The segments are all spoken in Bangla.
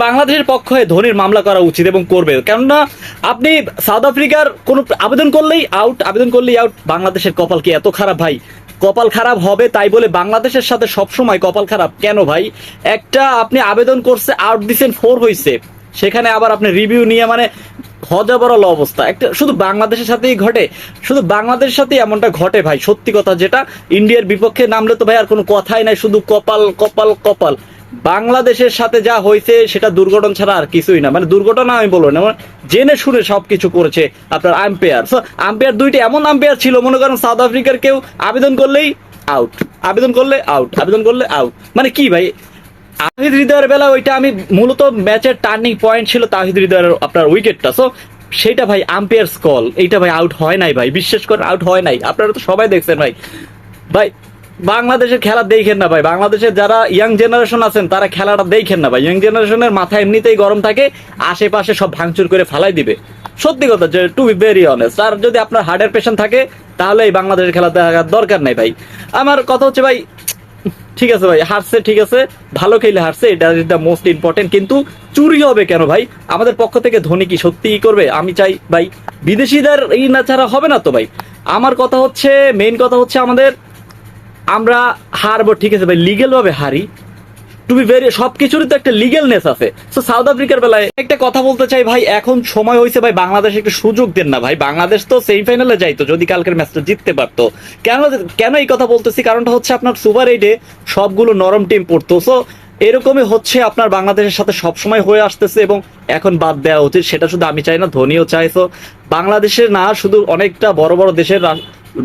বাংলাদেশের পক্ষে ধোনির মামলা করা উচিত এবং করবে, কেননা আপনি সাউথ আফ্রিকার কোন আবেদন করলেই আউট। বাংলাদেশের কপাল কি এত খারাপ ভাই? কপাল খারাপ হবে তাই বলে বাংলাদেশের সাথে সবসময় কপাল খারাপ কেন ভাই? একটা আপনি আবেদন করছে, আউট দিচ্ছেন, 4 হয়েছে, সেখানে আবার আপনি রিভিউ নিয়ে মানে হজবরল অবস্থা। একটা শুধু বাংলাদেশের সাথেই ঘটে, শুধু বাংলাদেশের সাথেই এমনটা ঘটে ভাই, সত্যি কথা যেটা। ইন্ডিয়ার বিপক্ষে নামলে তো ভাই আর কোনো কথাই নাই, শুধু কপাল কপাল কপাল। বাংলাদেশের সাথে যা হয়েছে সেটা দুর্ঘটনা ছাড়া আর কিছুই না, মানে দুর্ঘটনা আমি বলবো না, জেনে শুনে সবকিছু করেছে আপনার আম্পায়ার। আম্পায়ার দুইটা এমন আম্পায়ার ছিল, মনে করেন সাউথ আফ্রিকার কেউ আবেদন করলেই আউট, আবেদন করলে আউট, আবেদন করলে আউট, মানে কি ভাই? তাহিদ হৃদয়ের বেলা ওইটা আমি মূলত ম্যাচের টার্নিং পয়েন্ট ছিল তাহিদ হৃদয়ের আপনার উইকেটটা, সো সেইটা ভাই আম্পায়ার্স কল, এইটা ভাই আউট হয় নাই ভাই, বিশ্বাস করে আউট হয় নাই। আপনারা তো সবাই দেখছেন ভাই। ভাই বাংলাদেশের খেলা দেখেন না ভাই, বাংলাদেশের যারা ইয়াং জেনারেশন আছেন তারা খেলাটা দেখেন না ভাই। ইয়াং জেনারেশনের মাথা এমনিতেই গরম থাকে, আশেপাশে সব ভাঙচুর করে ফালাই দিবে। সত্যি কথা, যে টু বি ভেরি অনেস্ট, আর যদি আপনার হার্টের পেশেন্ট থাকে তাহলে এই বাংলাদেশের খেলা দেখার দরকার নাই ভাই। আমার কথা হচ্ছে ভাই, ঠিক আছে ভাই হারছে, ঠিক আছে, ভালো খেলে হারছে, এটা ইজ দ্য মোস্ট ইম্পর্টেন্ট, কিন্তু চুরি হবে কেন ভাই? আমাদের পক্ষ থেকে ধোনি কি সত্যি করবে? আমি চাই ভাই বিদেশিদের এই না ছাড়া হবে না তো ভাই। আমার কথা হচ্ছে, মেইন কথা হচ্ছে আমাদের, আমরা হারবো ঠিক আছে ভাই, লিগেল ভাবে হারি, টু বি ভেরি, সবকিছুরই তো একটা লিগেলনেস আছে। সো সাউথ আফ্রিকার বেলায় একটা কথা বলতে চাই ভাই, এখন সময় হয়েছে ভাই, বাংলাদেশ একটু সুযোগ দেন না ভাই। বাংলাদেশ তো সেমিফাইনালে যাইতো যদি কালকের ম্যাচটা জিততে পারতো। কেন কেন এই কথা বলতেছি, কারণটা হচ্ছে আপনার সুপার 8-এ সবগুলো নরম টিম পড়তো। সো এরকমই হচ্ছে আপনার বাংলাদেশের সাথে সবসময় হয়ে আসতেছে, এবং এখন বাদ দেওয়া উচিত। সেটা শুধু আমি চাই না, ধোনিও চাই। সো বাংলাদেশের না, শুধু অনেকটা বড় বড় দেশের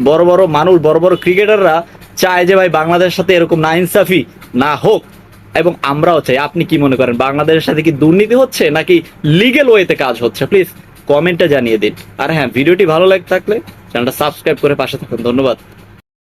বড় বড় মানুষ, বড় বড় ক্রিকেটাররা চায় যে ভাই বাংলাদেশের সাথে এরকম নাইনসাফি না হোক, এবং আমরাও চাই। আপনি কি মনে করেন, বাংলাদেশের সাথে কি দুর্নীতি হচ্ছে নাকি লিগেল ওয়েতে কাজ হচ্ছে? প্লিজ কমেন্টে জানিয়ে দিন। আর হ্যাঁ, ভিডিওটি ভালো লাগে থাকলে চ্যানেলটা সাবস্ক্রাইব করে পাশে থাকুন। ধন্যবাদ।